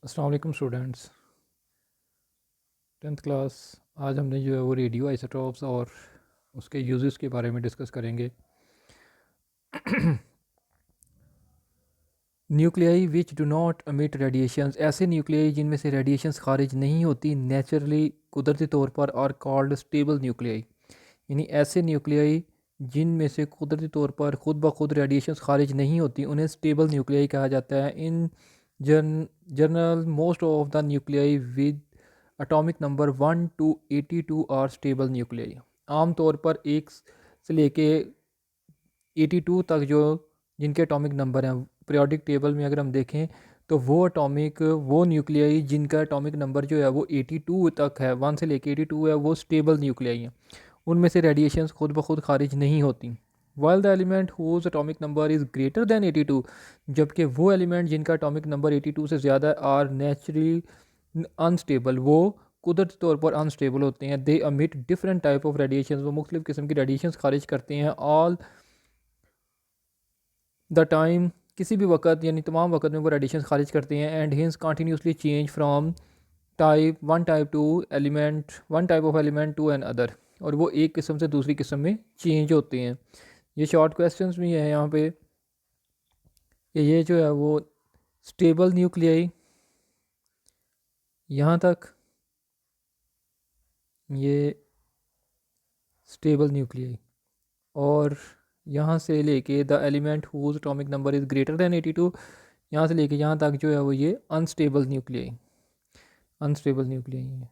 अस्सलाम वालेकुम students. 10th class. आज हमने जो है वो रेडियो आइसोटोप्स और उसके यूजेस के बारे में डिस्कस करेंगे। न्यूक्लियाई विच डू नॉट अमिट रेडिएशंस, ऐसे न्यूक्लियाई जिनमें से रेडिएशंस खारिज नहीं होती नेचुरली कुदरती तौर पर, और कॉल्ड स्टेबल न्यूक्लियाई। यानी ऐसे न्यूक्लियाई जिनमें से कुदरती तौर पर खुद ब खुद रेडिएशंस खारिज नहीं होती उन्हें स्टेबल न्यूक्लियाई कहा जाता है। In general most of the nuclei with atomic number 1 to 82 are stable nuclei. आम तौर पर 1 से लेके 82 तक जो जिनके एटॉमिक नंबर हैं पीरियोडिक टेबल में अगर हम देखें तो वो न्यूक्लियाई जिनका एटॉमिक नंबर जो है वो 82 तक है, 1 से लेके 82 है, वो स्टेबल न्यूक्लियाई हैं। उनमें से रेडिएशंस खुद ब खुद खारिज नहीं होती। While the element whose atomic number is greater than 82, जबकि वो एलिमेंट जिनका एटॉमिक नंबर 82 से ज़्यादा आर नेचुरली अनस्टेबल, वो कुदरती तौर पर अनस्टेबल होते हैं। दे अमिट डिफरेंट टाइप ऑफ रेडिएशन, वो मुख्तलिफ़ किस्म की रेडिएशन खारिज करते हैं। ऑल द टाइम, किसी भी वक्त यानी तमाम वक्त में वो रेडिएशन खारिज करते हैं। And hence continuously change from one type of element to another, और वो एक किस्म से दूसरी किस्म में चेंज होते हैं। ये शॉर्ट क्वेश्चंस भी है यहाँ पे कि ये जो है वो स्टेबल न्यूक्लियाई यहाँ तक, ये स्टेबल न्यूक्लियाई, और यहाँ से लेके the element whose atomic number is greater than 82, यहाँ से लेके यहाँ तक जो है वो ये अनस्टेबल न्यूक्लियाई है।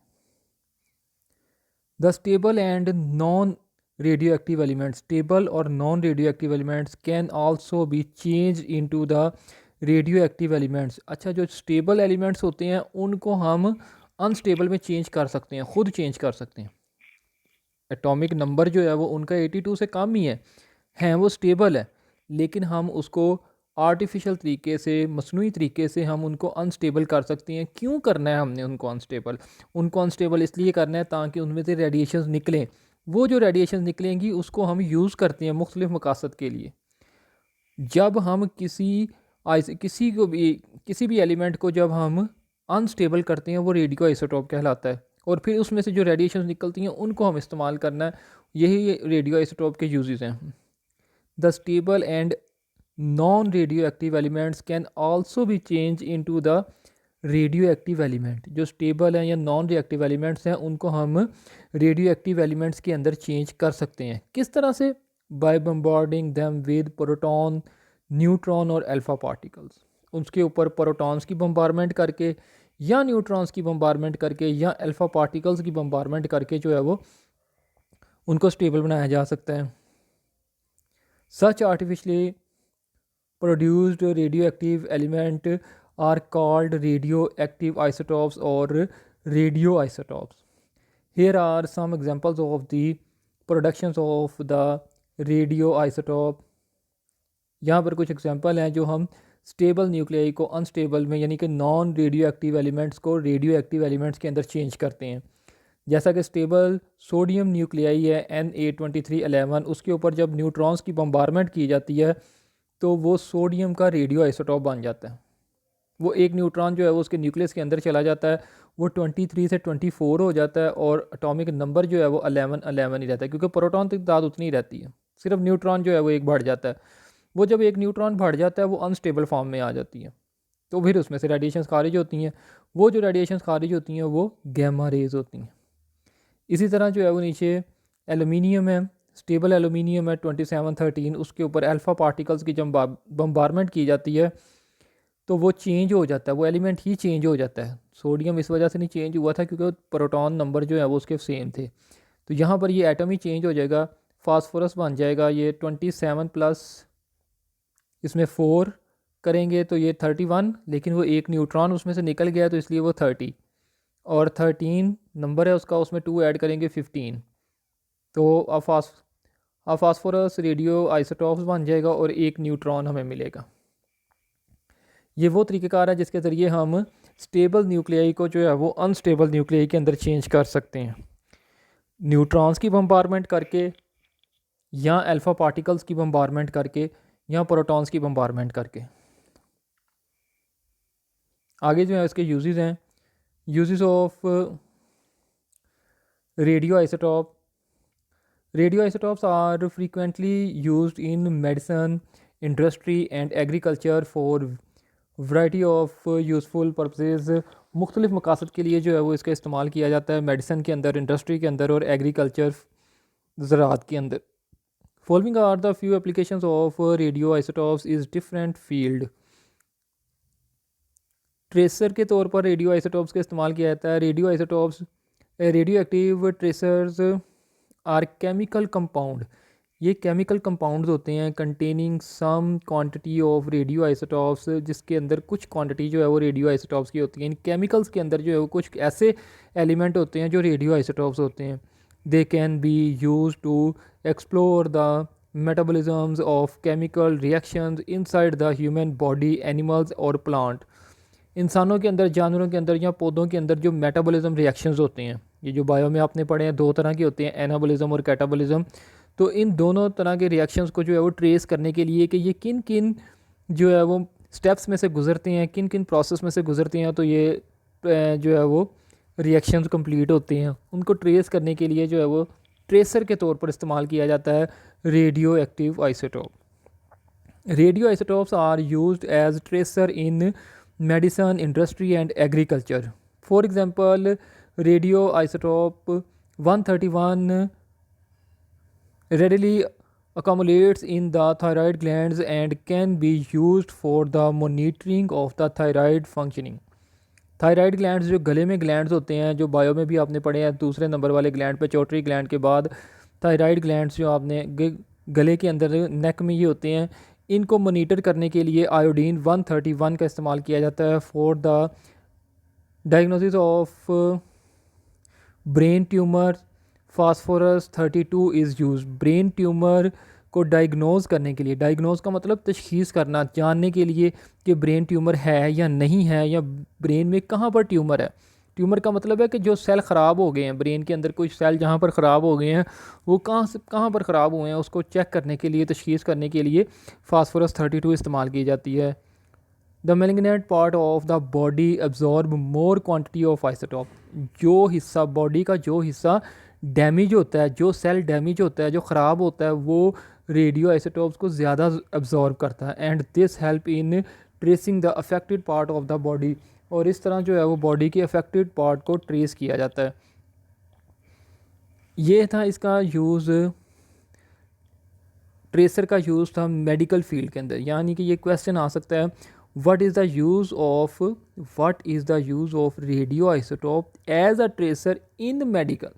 The stable and non radio active elements, stable और non radio active elements can also be change into the radio active elements. अच्छा, जो स्टेबल एलिमेंट्स होते हैं उनको हम अनस्टेबल में चेंज कर सकते हैं, खुद चेंज कर सकते हैं। एटॉमिक नंबर जो है वो उनका 82 से कम ही है वो स्टेबल है, लेकिन हम उसको आर्टिफिशियल तरीके से, मसनूई तरीके से हम उनको अनस्टेबल कर सकते हैं। क्यों करना है हमने उनको अनस्टेबल इसलिए करना है ताकि उनमें से रेडिएशन निकलें। वो जो रेडिएशन निकलेंगी उसको हम यूज़ करते हैं मुख्तलिफ़ मकासद के लिए। जब हम किसी भी एलिमेंट को जब हम अनस्टेबल करते हैं वो रेडियो आइसोटोप कहलाता है, और फिर उसमें से जो रेडिएशन निकलती हैं उनको हम इस्तेमाल करना है। यही रेडियो आइसोटोप के यूजेस हैं। The stable and non radio active elements can also be change into the radio active element. जो स्टेबल हैं या नॉन रिएक्टिव एलिमेंट्स हैं उनको हम रेडियो एक्टिव एलिमेंट्स के अंदर चेंज कर सकते हैं। किस तरह से? By bombarding them with proton, neutron और अल्फा पार्टिकल्स। उसके ऊपर प्रोटॉन्स की बम्बारमेंट करके या न्यूट्रॉन्स की बम्बारमेंट करके या अल्फा पार्टिकल्स की बम्बारमेंट करके जो है वो उनको स्टेबल बनाया जा सकता है। Such artificially produced radio active element are called radio active isotopes और radio isotopes. Here are some examples of the productions of the radio isotope. यहाँ पर कुछ एग्जांपल हैं जो हम स्टेबल न्यूक्लियाई को अनस्टेबल में, यानी कि नॉन रेडियो एक्टिव एलिमेंट्स को रेडियो एक्टिव एलिमेंट्स के अंदर चेंज करते हैं। जैसा कि स्टेबल सोडियम न्यूक्लियाई है Na2311, उसके ऊपर जब न्यूट्रॉन्स की बम्बारमेंट की जाती है तो वो सोडियम का रेडियो आइसोटोप बन जाता है। वो एक न्यूट्रॉन जो है वो उसके न्यूक्लियस के अंदर चला जाता है, वो 23 से 24 हो जाता है, और एटॉमिक नंबर जो है वो 11 ही रहता है, क्योंकि प्रोटॉन की तादाद उतनी ही रहती है। सिर्फ न्यूट्रॉन जो है वो एक बढ़ जाता है। वो जब एक न्यूट्रॉन बढ़ जाता है वो अनस्टेबल फॉर्म में आ जाती है, तो फिर उसमें से रेडिएशन खारिज होती हैं। वो जो रेडिएशन खारिज होती हैं वो गैमा रेज होती हैं। इसी तरह जो है वो नीचे एलुमिनियम है, स्टेबल एलुमिनियम है 2713, उसके ऊपर अल्फ़ा पार्टिकल्स की जब बम्बारमेंट की जाती है तो वो चेंज हो जाता है, वो एलिमेंट ही चेंज हो जाता है। सोडियम इस वजह से नहीं चेंज हुआ था क्योंकि प्रोटॉन नंबर जो है वो उसके सेम थे, तो यहाँ पर ये एटम ही चेंज हो जाएगा। फास्फोरस बन जाएगा ये 27 प्लस इसमें 4 करेंगे तो ये 31, लेकिन वो एक न्यूट्रॉन उसमें से निकल गया तो इसलिए वो 30, और 13 नंबर है उसका, उसमें 2 ऐड करेंगे 15, तो अब फास्फोरस रेडियो आइसोटॉप्स बन जाएगा और एक न्यूट्रॉन हमें मिलेगा। ये वो तरीक़ेकार है जिसके ज़रिए हम स्टेबल न्यूक्लियाई को जो है वो अनस्टेबल न्यूक्लियाई के अंदर चेंज कर सकते हैं, न्यूट्रॉन्स की बम्बारमेंट करके या अल्फ़ा पार्टिकल्स की बम्बारमेंट करके या प्रोटॉन्स की बम्बारमेंट करके। आगे जो है इसके यूजेस हैं, uses of radio isotope. Radio isotopes are frequently used in medicine, industry and agriculture for variety of useful purposes. मुख्तलिफ मकासद के लिए जो है वो इसका इस्तेमाल किया जाता है मेडिसन के अंदर, इंडस्ट्री के अंदर और एग्रीकल्चर ज़राअत के अंदर। Following are the few applications of radio isotopes is different field. Tracer के तौर पर रेडियो आइसोटॉप्स का इस्तेमाल किया जाता है। Radio isotopes radio active tracers are chemical compound, ये केमिकल कंपाउंड्स होते हैं containing some quantity of radio isotopes, जिसके अंदर कुछ क्वांटिटी जो है वो रेडियो आइसोटॉप्स की होती है। इन केमिकल्स के अंदर जो है वो कुछ ऐसे एलिमेंट होते हैं जो रेडियो आइसोटॉप्स होते हैं। They can be use to explore the metabolisms of chemical reactions inside the human body, animals और प्लांट। इंसानों के अंदर, जानवरों के अंदर या पौधों के अंदर जो मेटाबॉलिज्म रिएक्शंस होते हैं, ये जो बायो में आपने पढ़े हैं, दो तरह के होते हैं, एनाबॉलिज्म और कैटाबॉलिज्म। तो इन दोनों तरह के रिएक्शंस को जो है वो ट्रेस करने के लिए कि ये किन किन जो है वो स्टेप्स में से गुजरते हैं, किन किन प्रोसेस में से गुजरते हैं, तो ये जो है वो रिएक्शंस कंप्लीट होते हैं, उनको ट्रेस करने के लिए जो है वो ट्रेसर के तौर पर इस्तेमाल किया जाता है radio active isotope. Radio isotopes are used as tracer in medicine, industry and agriculture. For example radio isotope 131 readily accumulates in the thyroid glands and can be used for the monitoring of the thyroid functioning। Thyroid glands जो गले में glands होते हैं, जो bio में भी आपने पढ़े हैं, दूसरे नंबर वाले ग्लैंड पे पिट्यूटरी ग्लैंड के बाद थायराइड ग्लैंड्स जो आपने गले के अंदर नेक में ये होते हैं, इनको मोनीटर करने के लिए आयोडीन 131 का इस्तेमाल किया जाता है for the diagnosis of brain tumour. Phosphorus 32 is use brain tumour को डायग्नोज करने के लिए। डायग्नोज का मतलब तशखीस करना, जानने के लिए कि ब्रेन ट्यूमर है या नहीं है, या ब्रेन में कहाँ पर ट्यूमर है। ट्यूमर का मतलब है कि जो सेल ख़राब हो गए हैं ब्रेन के अंदर, कुछ सेल जहाँ पर ख़राब हो गए हैं वो कहाँ पर ख़राब हुए हैं, उसको चेक करने के लिए, तशखीस करने के लिए फास्फोरस 32 इस्तेमाल की जाती है। The malignant part of the body absorb more quantity of isotope. जो हिस्सा बॉडी का जो हिस्सा डैमेज होता है, जो सेल डैमेज होता है, जो ख़राब होता है, वो रेडियो आइसोटॉप्स को ज़्यादा अब्जॉर्ब करता है। And this help in tracing the affected part of the body. और इस तरह जो है वो बॉडी के अफेक्टेड पार्ट को ट्रेस किया जाता है। ये था इसका यूज़, ट्रेसर का यूज़ था मेडिकल फील्ड के अंदर। यानी कि ये क्वेश्चन आ सकता है what is the use of radio isotope as a tracer in medical.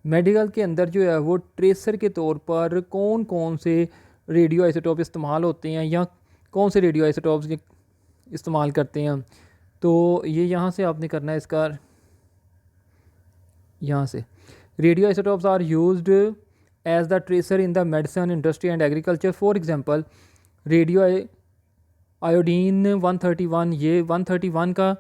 Medical के अंदर जो है वो ट्रेसर के तौर पर कौन कौन से रेडियो आइसोटॉप इस्तेमाल होते हैं, या कौन से रेडियो आइसोटॉप्स इस्तेमाल करते हैं। तो ये यहाँ से आपने करना है इसका, यहाँ से radio isotopes are used as the tracer in the medicine, industry and agriculture. For example radio iodine 131, ये 131 का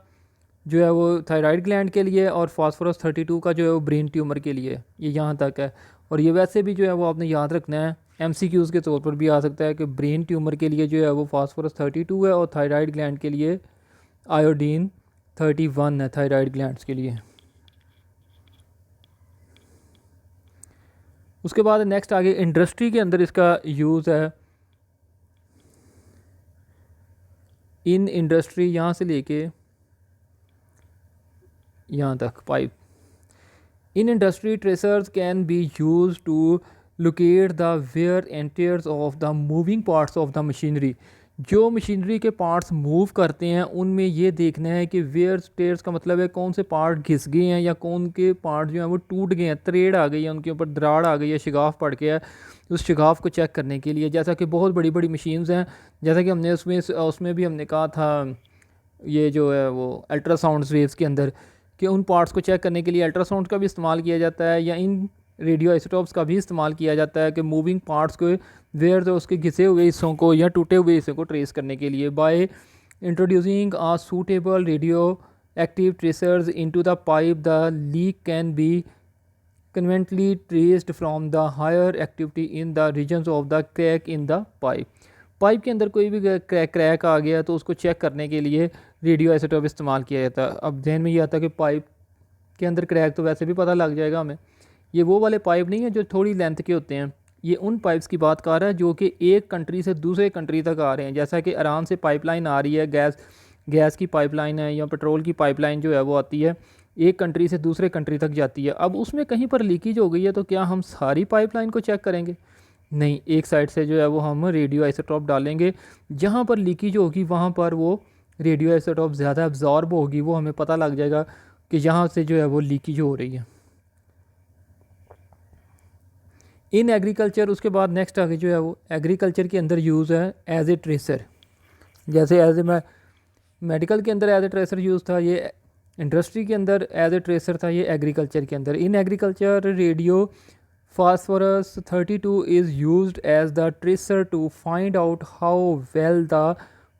जो है वो थायराइड ग्लैंड के लिए, और फास्फोरस 32 का जो है वो ब्रेन ट्यूमर के लिए। ये यहाँ तक है। और ये वैसे भी जो है वो आपने याद रखना है, MCQs के तौर पर भी आ सकता है कि ब्रेन ट्यूमर के लिए जो है वो फास्फोरस 32 है, और थायराइड ग्लैंड के लिए आयोडीन 31 है, थायराइड ग्लैंड्स के लिए। उसके बाद नेक्स्ट आगे इंडस्ट्री के अंदर इसका यूज़ है। इन इंडस्ट्री यहाँ से लेके यहाँ तक pipe. In industry tracers can be use to locate the wear and tears of the moving parts of the machinery. जो मशीनरी के पार्ट्स मूव करते हैं उनमें ये देखना है कि वेयर टेयर्स का मतलब है कौन से पार्ट घिस गए हैं, या कौन के पार्ट जो हैं वो टूट गए हैं, तरेड़ आ गई है, उनके ऊपर दराड़ आ गई है, शिगाफ पड़ गया है। उस शिगाफ को चेक करने के लिए, जैसा कि बहुत बड़ी बड़ी मशीन्स हैं, जैसा कि हमने उसमें भी हमने कहा था, ये जो है वो अल्ट्रासाउंड वेव्स के अंदर, कि उन पार्ट्स को चेक करने के लिए अल्ट्रासाउंड का भी इस्तेमाल किया जाता है, या इन रेडियो आइसोटॉप्स का भी इस्तेमाल किया जाता है कि मूविंग पार्ट्स को, वेयर तो उसके घिसे हुए हिस्सों को या टूटे हुए हिस्सों को ट्रेस करने के लिए। By introducing a suitable radio active tracers into the pipe, the leak can be conveniently traced from the higher activity in the regions of the crack in the pipe। Pipe के अंदर कोई भी crack आ गया तो उसको check करने के लिए रेडियो आइसोटोप इस्तेमाल किया जाता है। अब ध्यान में ये आता है कि पाइप के अंदर क्रैक तो वैसे भी पता लग जाएगा हमें। ये वो वाले पाइप नहीं है जो थोड़ी लेंथ के होते हैं, ये उन पाइप्स की बात कर रहा है जो कि एक कंट्री से दूसरे कंट्री तक आ रहे हैं। जैसा कि ईरान से पाइपलाइन आ रही है, गैस की पाइपलाइन है या पेट्रोल की पाइपलाइन जो है वो आती है, एक कंट्री से दूसरे कंट्री तक जाती है। अब उसमें कहीं पर लीकेज हो गई है तो क्या हम सारी पाइपलाइन को चेक करेंगे? नहीं, एक साइड से जो है वो हम रेडियो आइसोटोप डालेंगे, जहाँ पर लीकेज होगी वहाँ पर वो रेडियो आइसोटोप ज़्यादा एब्जॉर्ब होगी, वो हमें पता लग जाएगा कि यहाँ से जो है वो लीकेज हो रही है। इन एग्रीकल्चर, उसके बाद नेक्स्ट आगे जो है वो एग्रीकल्चर के अंदर यूज़ है एज ए ट्रेसर। जैसे एज ए मेडिकल के अंदर एज ए ट्रेसर यूज़ था, ये इंडस्ट्री के अंदर एज ए ट्रेसर था, ये एग्रीकल्चर के अंदर। In agriculture radio phosphorus 32 is used as the tracer to find out how well the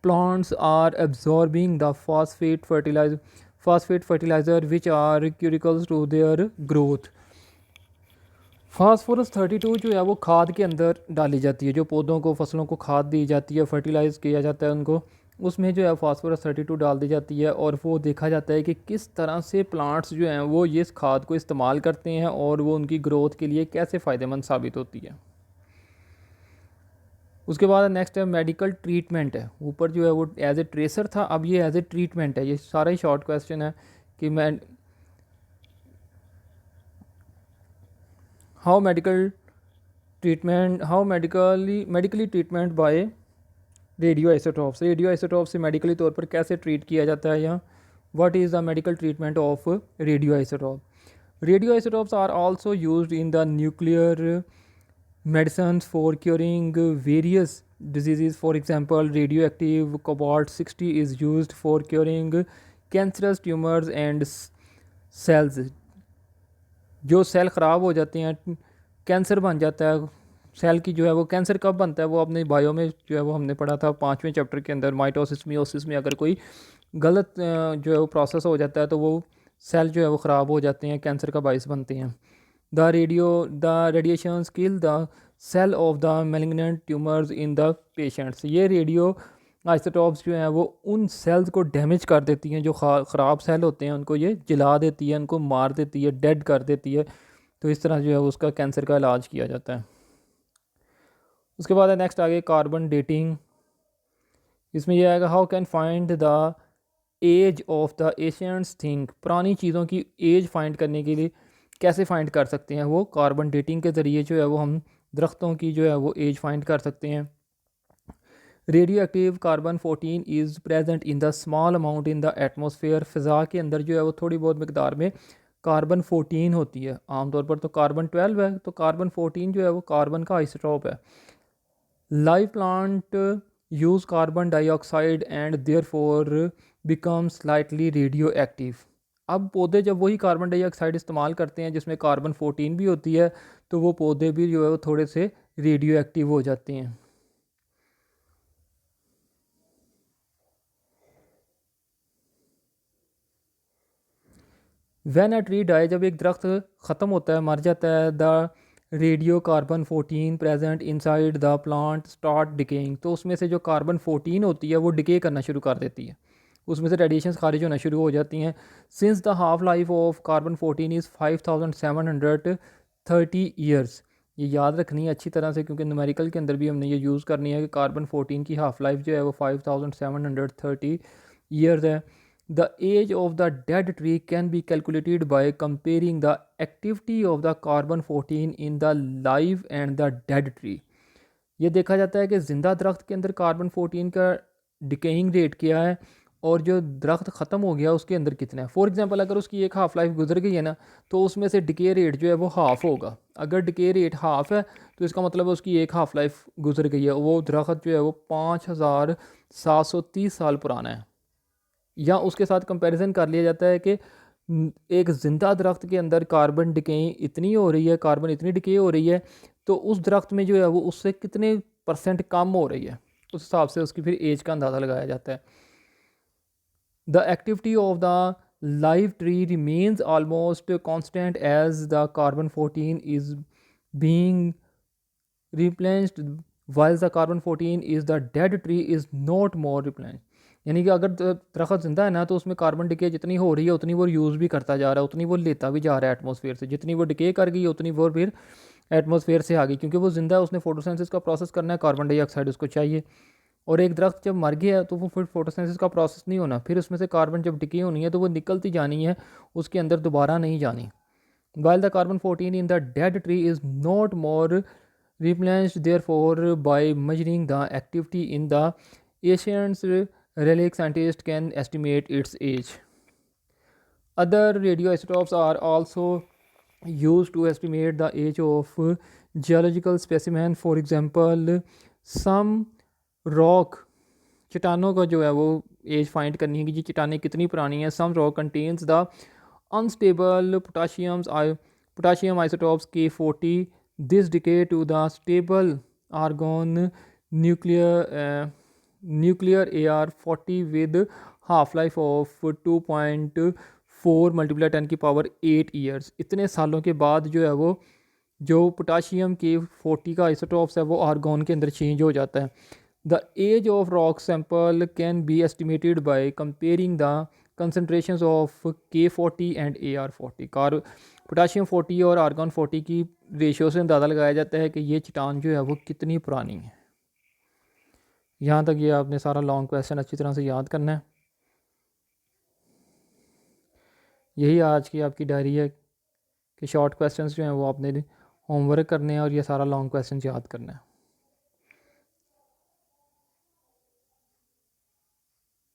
plants are absorbing the phosphate fertilizer which are critical to their growth। Phosphorus 32 जो है वो खाद के अंदर डाली जाती है, जो पौधों को, फसलों को खाद दी जाती है, फर्टिलाइज़ किया जाता है उनको, उसमें जो है फास्फोरस 32 डाल दी जाती है। और वो देखा जाता है कि किस तरह से प्लांट्स जो हैं वो ये इस खाद को इस्तेमाल करते हैं और वो उनकी ग्रोथ के लिए कैसे फ़ायदेमंद साबित होती है। उसके बाद नेक्स्ट है मेडिकल ट्रीटमेंट है। ऊपर जो है वो एज ए ट्रेसर था, अब ये एज ए ट्रीटमेंट है। ये सारा ही शॉर्ट क्वेश्चन है कि मैं how medically treatment by radio isotopes, radio isotope से मेडिकली तौर पर कैसे ट्रीट किया जाता है, या what is the medical treatment of radio isotope. Radio isotopes are also used in the nuclear medicines for curing various diseases. For example, radioactive cobalt 60 is used for curing cancerous tumors and cells। जो cell ख़राब हो जाते हैं, cancer बन जाता है cell की, जो है वो कैंसर कब बनता है, वो अपने बायो में जो है वो हमने पढ़ा था 5वें चैप्टर के अंदर, माइटोसिस मियोसिस में अगर कोई गलत जो है वो प्रोसेस हो जाता है तो वो सेल जो है वो ख़राब हो जाते हैं, कैंसर का बायस बनते हैं। The radiations kill the cell of the malignant tumours in the patients. ये रेडियो आइसोटॉप्स जो हैं वो उन सेल्स को डैमेज कर देती हैं, जो ख़राब सेल होते हैं उनको ये जला देती है, उनको मार देती है, डेड कर देती है। तो इस तरह जो है उसका कैंसर का इलाज किया जाता है। उसके बाद नेक्स्ट आगे कार्बन डेटिंग। इसमें यह आएगा how can find the age of the ancients thing. पुरानी चीज़ों की एज फाइंड करने के लिए कैसे फाइंड कर सकते हैं, वो कार्बन डेटिंग के ज़रिए जो है वो हम दरख्तों की जो है वो एज फाइंड कर सकते हैं। Radio active carbon 14 is present in the small amount in the atmosphere. फ़िज़ा के अंदर जो है वो थोड़ी बहुत मकदार में कार्बन 14 होती है। आमतौर पर तो कार्बन 12 है, तो कार्बन 14 जो है वो कार्बन का आइसोटोप है। Live plant use carbon dioxide and therefore become slightly radio active. अब पौधे जब वही कार्बन डाइऑक्साइड इस्तेमाल करते हैं जिसमें कार्बन 14 भी होती है, तो वो पौधे भी जो है वो थोड़े से रेडियो एक्टिव हो जाते हैं। व्हेन अ ट्री डाई, जब एक दरख्त ख़त्म होता है, मर जाता है, the radio carbon 14 present inside the plant start decaying. तो उसमें से जो कार्बन 14 होती है वो डिके करना शुरू कर देती है, उसमें से रेडिएशन खारिज होना शुरू हो जाती हैं। Since the half life of carbon 14 is 5730 years. ये याद रखनी है अच्छी तरह से, क्योंकि न्यूमेरिकल के अंदर भी हमने ये यूज़ करनी है कि कार्बन 14 की हाफ लाइफ जो है वो 5730 ईयर्स है। The age of the dead tree can be calculated by comparing the activity of the carbon 14 in the live and the dead tree. ये देखा जाता है कि ज़िंदा दरख्त के अंदर कार्बन 14 का डिकेइंग रेट क्या है और जो दरख्त ख़त्म हो गया उसके अंदर कितना है। फॉर एग्जांपल, अगर उसकी एक हाफ़ लाइफ गुजर गई है ना, तो उसमें से डिके रेट जो है वो हाफ़ होगा। अगर डिके रेट हाफ़ है तो इसका मतलब है उसकी एक हाफ़ लाइफ गुजर गई है, वो दरख्त जो है वो 5730 साल पुराना है। या उसके साथ कंपैरिजन कर लिया जाता है कि एक ज़िंदा दरख्त के अंदर कार्बन डिके इतनी हो रही है, कार्बन इतनी डिके हो रही है, तो उस दरख्त में जो है वो उससे कितने % कम हो रही है, उस हिसाब से उसकी फिर एज का अंदाज़ा लगाया जाता है। The activity of the live tree remains almost constant as the carbon 14 is being replenished while the carbon 14 is the dead tree is not more replen. यानी कि अगर दरख्त जिंदा है ना तो उसमें कार्बन डिके जितनी हो रही है उतनी वो यूज़ भी करता जा रहा है, उतनी वो लेता भी जा रहा है एटमॉस्फेयर से। जितनी वो डिके कर गई उतनी वो फिर एटमॉस्फेयर से आ गई, क्योंकि वो जिंदा है, उसने फोटोसिंथेसिस का प्रोसेस करना है, कार्बन डाइऑक्साइड उसको चाहिए। और एक दरख्त जब मर गया है तो वो फिर फोटोसिंथेसिस का प्रोसेस नहीं होना, फिर उसमें से कार्बन जब डिके होनी है तो वो निकलती जानी है, उसके अंदर दोबारा नहीं जानी। While the carbon 14 in the dead tree is not more replenished, therefore, by measuring the activity in the ancients, relic scientists can estimate its age. Other radioisotopes are also used to estimate the age of geological specimen. For example, some rock चट्टानों का जो है वो as find करनी है कि ये चट्टानें कितनी पुरानी हैं। Some rock contains the unstable potassium isotopes K40. This decay to the stable argon nuclear AR40 with half-life of 2.4 multiply 10 की पावर 8 ईयर्स। इतने सालों के बाद जो है वो जो पोटाशियम K40 का आइसोटॉप्स है वो आर्गॉन के अंदर चेंज हो जाता है। The age of rock sample can be estimated by comparing the concentrations of K40 and AR40। Potassium 40 और आर्गॉन 40 की रेशियो से अंदाज़ा लगाया जाता है कि ये चट्टान जो है वो कितनी पुरानी है। यहाँ तक ये आपने सारा लॉन्ग क्वेश्चन अच्छी तरह से याद करना है। यही आज की आपकी डायरी है कि शॉर्ट क्वेश्चंस जो हैं वो आपने होमवर्क करने हैं और ये सारा लॉन्ग क्वेश्चन याद करना है।